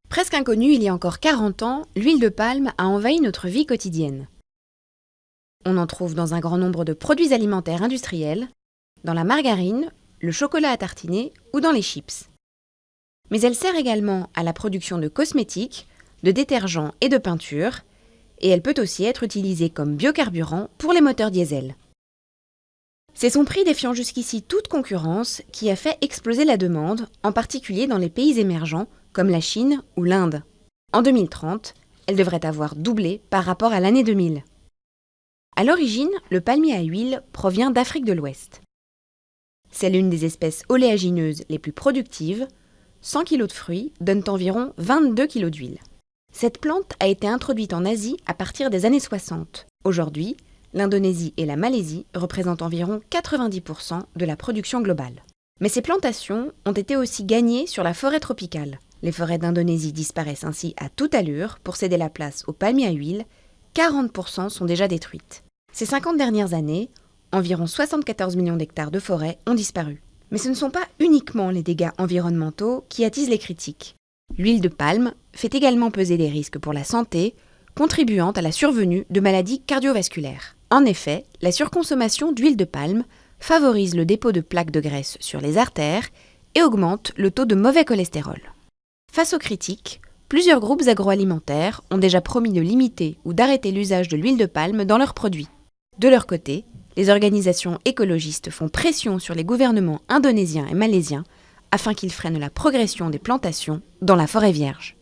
Presque inconnue il y a encore 40 ans, l'huile de palme a envahi notre vie quotidienne. On en trouve dans un grand nombre de produits alimentaires industriels, dans la margarine, le chocolat à tartiner ou dans les chips. Mais elle sert également à la production de cosmétiques, de détergents et de peintures, et elle peut aussi être utilisée comme biocarburant pour les moteurs diesel. C'est son prix défiant jusqu'ici toute concurrence qui a fait exploser la demande, en particulier dans les pays émergents comme la Chine ou l'Inde. En 2030, elle devrait avoir doublé par rapport à l'année 2000. À l'origine, le palmier à huile provient d'Afrique de l'Ouest. C'est l'une des espèces oléagineuses les plus productives. 100 kg de fruits donnent environ 22 kg d'huile. Cette plante a été introduite en Asie à partir des années 60. Aujourd'hui, l'Indonésie et la Malaisie représentent environ 90% de la production globale. Mais ces plantations ont été aussi gagnées sur la forêt tropicale. Les forêts d'Indonésie disparaissent ainsi à toute allure pour céder la place aux palmiers à huile. 40% sont déjà détruites. Ces 50 dernières années, environ 74 millions d'hectares de forêt ont disparu. Mais ce ne sont pas uniquement les dégâts environnementaux qui attisent les critiques. L'huile de palme fait également peser des risques pour la santé, contribuant à la survenue de maladies cardiovasculaires. En effet, la surconsommation d'huile de palme favorise le dépôt de plaques de graisse sur les artères et augmente le taux de mauvais cholestérol. Face aux critiques, plusieurs groupes agroalimentaires ont déjà promis de limiter ou d'arrêter l'usage de l'huile de palme dans leurs produits. De leur côté, les organisations écologistes font pression sur les gouvernements indonésiens et malaisiens afin qu'ils freinent la progression des plantations dans la forêt vierge.